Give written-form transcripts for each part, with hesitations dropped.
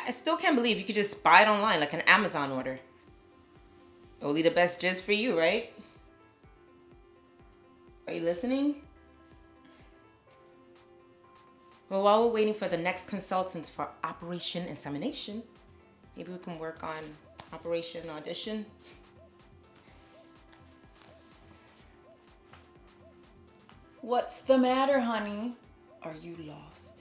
I still can't believe you could just buy it online like an Amazon order. Only the best jizz for you, right? Are you listening? Well, while we're waiting for the next consultants for Operation Insemination, maybe we can work on Operation Audition. What's the matter, honey? Are you lost?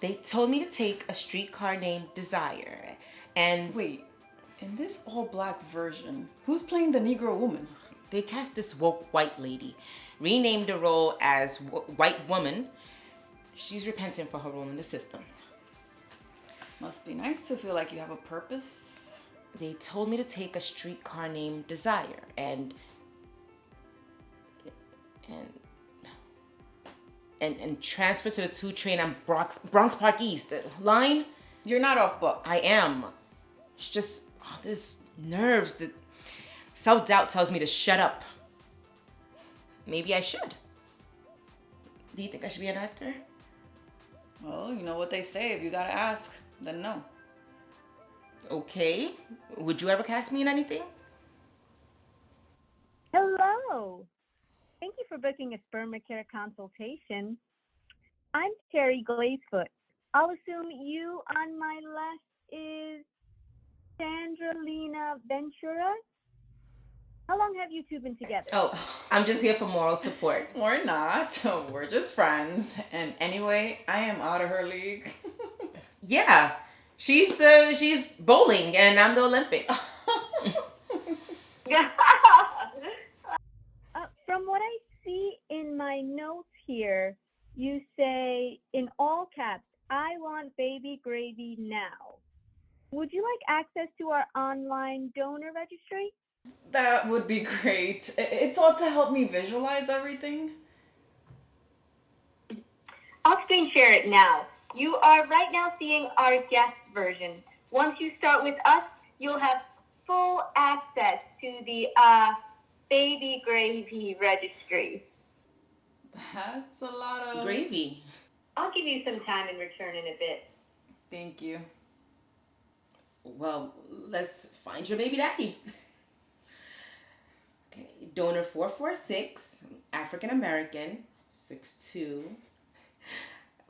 They told me to take a streetcar named Dozier, and... Wait, in this all-black version, who's playing the Negro woman? They cast this woke white lady, renamed the role as White Woman. She's repenting for her role in the system. Must be nice to feel like you have a purpose. They told me to take a streetcar named Dozier and transfer to the 2 train on Bronx Park East. Line? You're not off book. I am. It's just this nerves. The self-doubt tells me to shut up. Maybe I should. Do you think I should be an actor? Well, you know what they say. If you gotta ask, then no. Okay. Would you ever cast me in anything? Hello. Thank you for booking a sperm care consultation. I'm Terry Glazefoot. I'll assume you on my left is Sandralina Ventura. How long have you two been together? Oh, I'm just here for moral support. We're not. We're just friends. And anyway, I am out of her league. Yeah. She's bowling and I'm the Olympics. From what I see in my notes here, you say in all caps, I want baby gravy now. Would you like access to our online donor registry? That would be great. It's all to help me visualize everything. I'll screen share it now. You are right now seeing our guest version. Once you start with us, you'll have full access to the baby gravy registry. That's a lot of... Gravy. I'll give you some time in return in a bit. Thank you. Well, let's find your baby daddy. Okay, donor 446, African American, 6'2",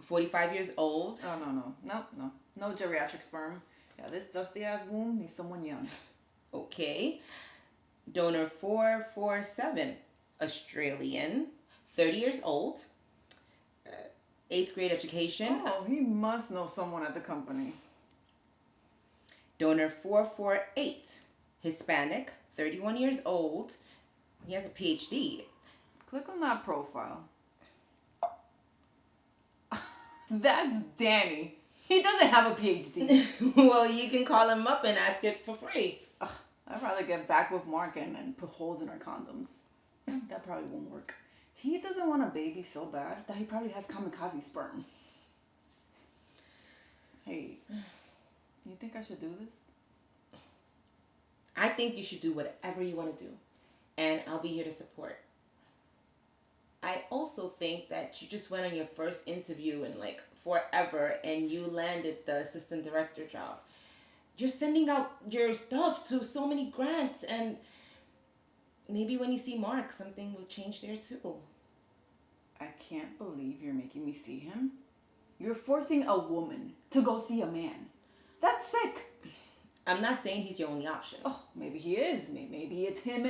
45 years old. Oh, no geriatric sperm. Yeah, this dusty ass womb needs someone young. Okay. Donor 447, Australian, 30 years old, 8th grade education. Oh, he must know someone at the company. Donor 448, Hispanic, 31 years old. He has a PhD. Click on that profile. That's Danny. He doesn't have a PhD. Well, you can call him up and ask it for free. I'd rather get back with Mark and put holes in our condoms. That probably won't work. He doesn't want a baby so bad that he probably has kamikaze sperm. Hey, you think I should do this? I think you should do whatever you want to do. And I'll be here to support. I also think that you just went on your first interview in like forever and you landed the assistant director job. You're sending out your stuff to so many grants, and maybe when you see Mark, something will change there too. I can't believe you're making me see him. You're forcing a woman to go see a man. That's sick. I'm not saying he's your only option. Oh, maybe he is. Maybe it's him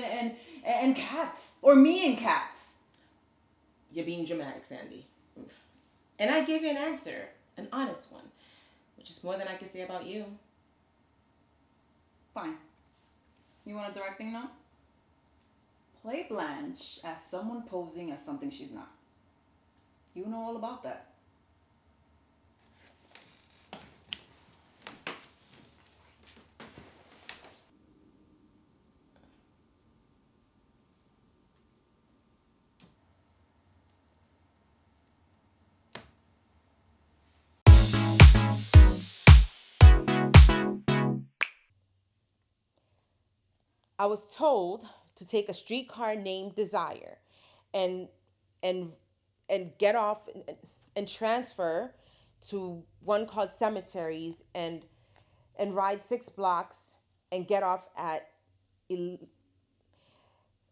and cats. Or me and cats. You're being dramatic, Sandy. And I gave you an answer, an honest one, which is more than I can say about you. Fine. You want a directing note? Play Blanche as someone posing as something she's not. You know all about that. I was told to take a streetcar named Dozier and get off and transfer to one called Cemeteries and ride 6 blocks and get off at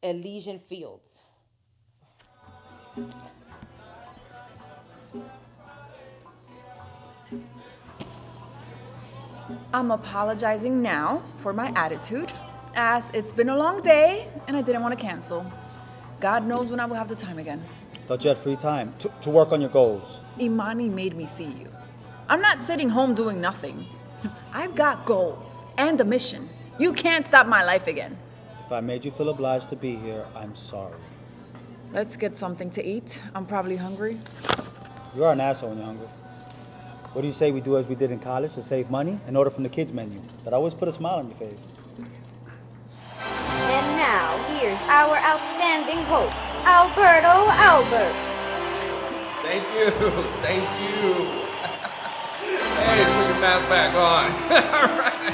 Elysian Fields. I'm apologizing now for my attitude, as it's been a long day and I didn't want to cancel. God knows when I will have the time again. Thought you had free time to work on your goals. Imani made me see you. I'm not sitting home doing nothing. I've got goals and a mission. You can't stop my life again. If I made you feel obliged to be here, I'm sorry. Let's get something to eat. I'm probably hungry. You are an asshole when you're hungry. What do you say we do as we did in college to save money and order from the kids' menu? That always put a smile on your face. And now, here's our outstanding host, Alberto Albert. Thank you. Thank you. Hey, put your mask back on. All right.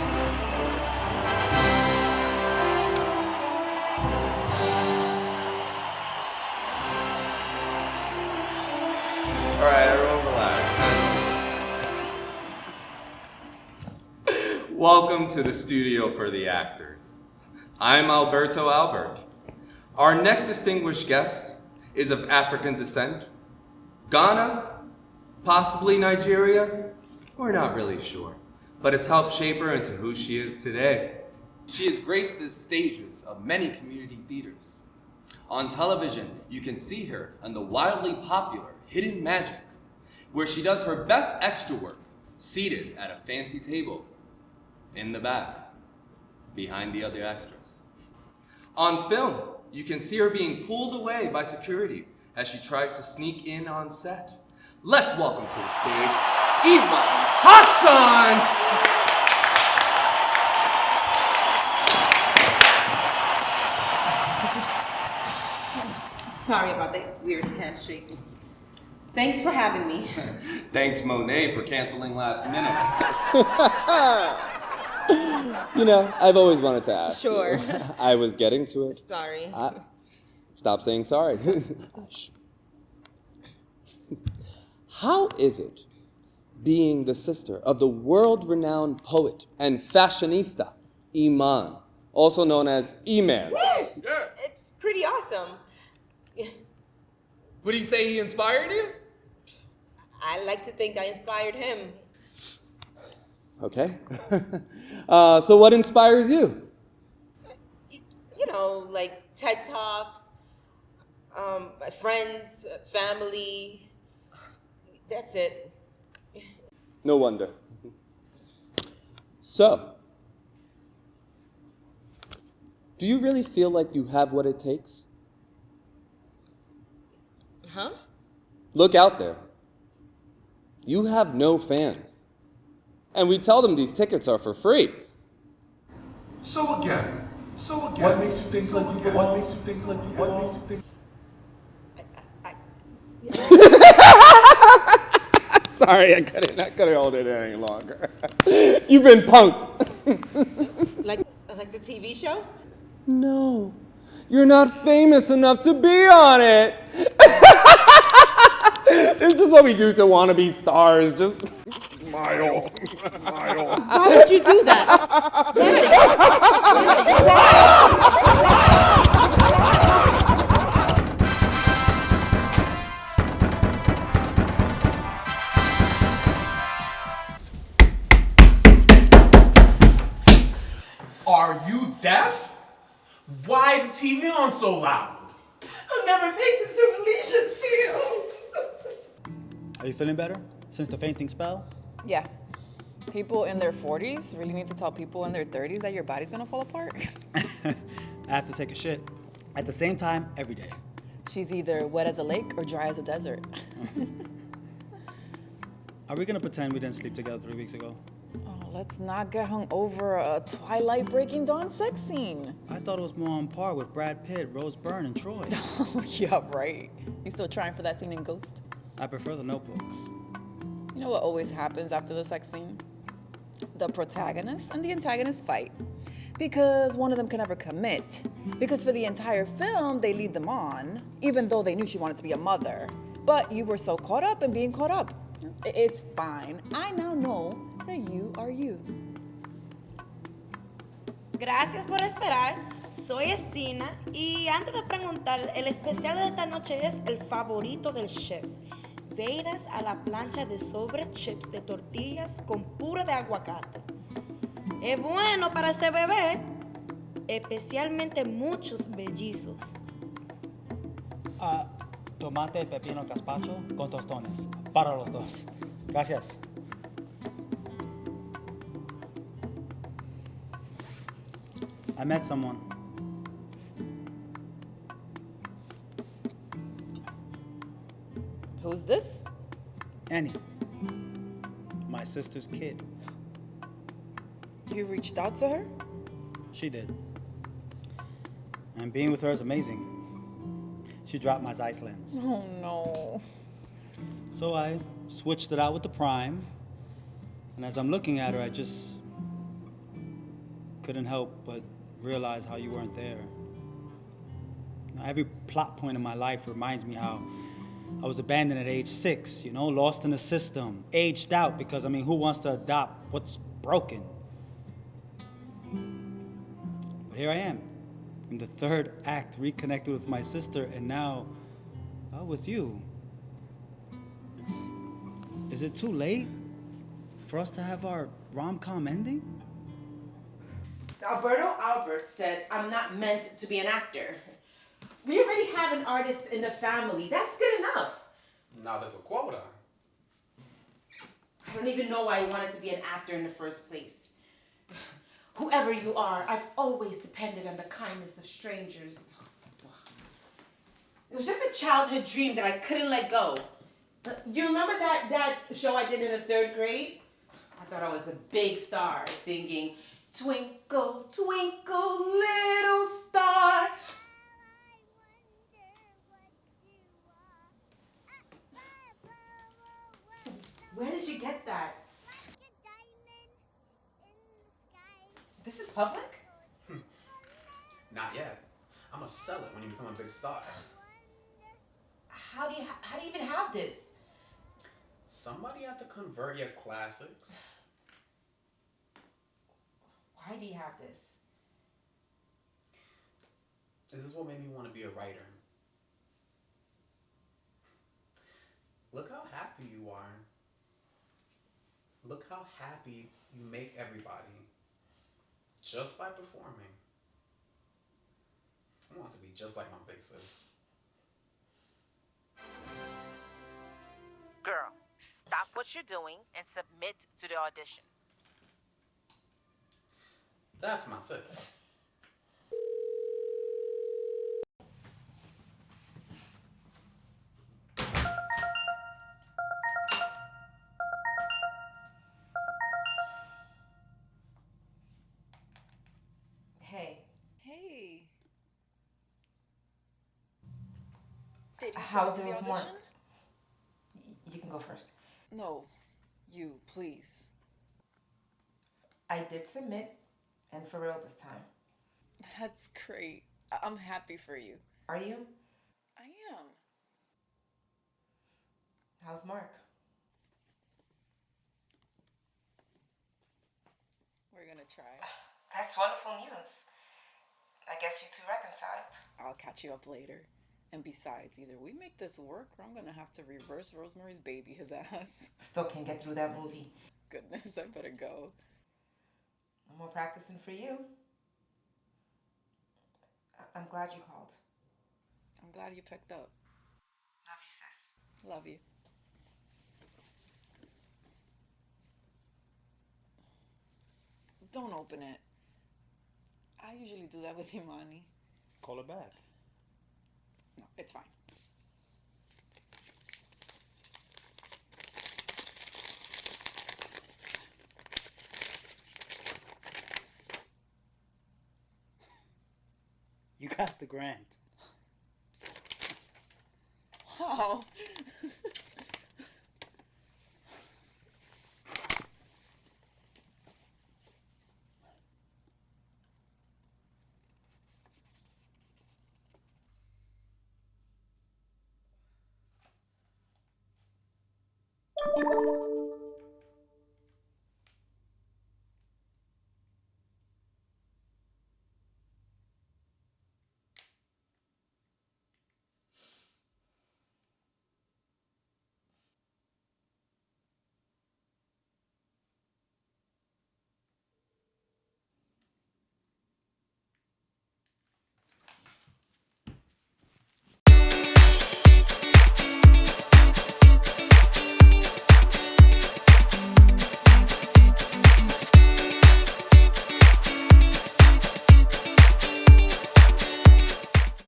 All right, everyone relax. Welcome to the studio for the actors. I'm Alberto Albert. Our next distinguished guest is of African descent. Ghana, possibly Nigeria, we're not really sure, but it's helped shape her into who she is today. She has graced the stages of many community theaters. On television, you can see her on the wildly popular Hidden Magic, where she does her best extra work seated at a fancy table in the back, behind the other extras. On film, you can see her being pulled away by security as she tries to sneak in on set. Let's welcome to the stage, Ibrahim Hassan! Sorry about that weird handshake. Thanks for having me. Thanks, Monet, for canceling last minute. You know, I've always wanted to ask. Sure. You. I was getting to it. Sorry. Stop saying sorry. How is it being the sister of the world-renowned poet and fashionista, Imani, also known as E-Man? Yeah. It's pretty awesome. Would he say he inspired you? I like to think I inspired him. Okay. So what inspires you? You know, like TED Talks, my friends, family. That's it. No wonder. So, do you really feel like you have what it takes? Huh? Look out there. You have no fans. And we tell them these tickets are for free. So again, what makes you think like you belong? What makes you think like you belong? What makes you think? Sorry, I couldn't hold it any longer. You've been punked. Like the TV show? No, you're not famous enough to be on it. It's just what we do to wannabe stars. Just smile. Why would you do that? Are you deaf? Why is the TV on so loud? I'll never make this in Elysian Fields. Are you feeling better since the fainting spell? Yeah. People in their 40s really need to tell people in their 30s that your body's gonna fall apart. I have to take a shit at the same time every day. She's either wet as a lake or dry as a desert. Are we gonna pretend we didn't sleep together 3 weeks ago? Oh, let's not get hung over a Twilight Breaking Dawn sex scene. I thought it was more on par with Brad Pitt, Rose Byrne, and Troy. Oh, yeah, right. You still trying for that scene in Ghost? I prefer The Notebook. You know what always happens after the sex scene? The protagonist and the antagonist fight. Because one of them can never commit. Because for the entire film, they lead them on, even though they knew she wanted to be a mother. But you were so caught up in being caught up. It's fine. I now know that you are you. Gracias por esperar. Soy Estina y antes de preguntar, el especial de esta noche es el favorito del chef. Veiras a la plancha de sobre chips de tortillas con puré de aguacate. Es bueno para ese bebé, especialmente muchos mellizos. Tomate, pepino, gazpacho con tostones. Para los dos. Gracias. I met someone. Who's this? Annie. My sister's kid. You reached out to her? She did. And being with her is amazing. She dropped my Zeiss lens. Oh no. So I switched it out with the Prime. And as I'm looking at her, I just couldn't help but realize how you weren't there. Every plot point in my life reminds me how I was abandoned at age 6, lost in the system, aged out because, who wants to adopt what's broken? But here I am, in the third act, reconnected with my sister, and now with you. Is it too late for us to have our rom-com ending? Alberto Albert said, I'm not meant to be an actor. We already have an artist in the family. That's good enough. Now there's a quota. I don't even know why I wanted to be an actor in the first place. Whoever you are, I've always depended on the kindness of strangers. It was just a childhood dream that I couldn't let go. You remember that show I did in the 3rd grade? I thought I was a big star singing, Twinkle, twinkle, little star. Where did you get that? This is public? Not yet. I'm gonna sell it when you become a big star. How do you even have this? Somebody had to convert your classics. Why do you have this? This is what made me want to be a writer. Look how happy you are. Look how happy you make everybody just by performing. I want to be just like my big sis. Girl, stop what you're doing and submit to the audition. That's my sis. Hey. Hey. How's it with Juan? You can go first. No, you, please. I did submit, and for real this time. That's great. I'm happy for you. Are you? I am. How's Mark? We're gonna try. That's wonderful news. I guess you two reconciled. I'll catch you up later. And besides, either we make this work or I'm gonna have to reverse Rosemary's baby his ass. Still can't get through that movie. Goodness, I better go. No more practicing for you. I'm glad you called. I'm glad you picked up. Love you, sis. Love you. Don't open it. I usually do that with Imani. Call her back. No, it's fine. You got the grant. Wow.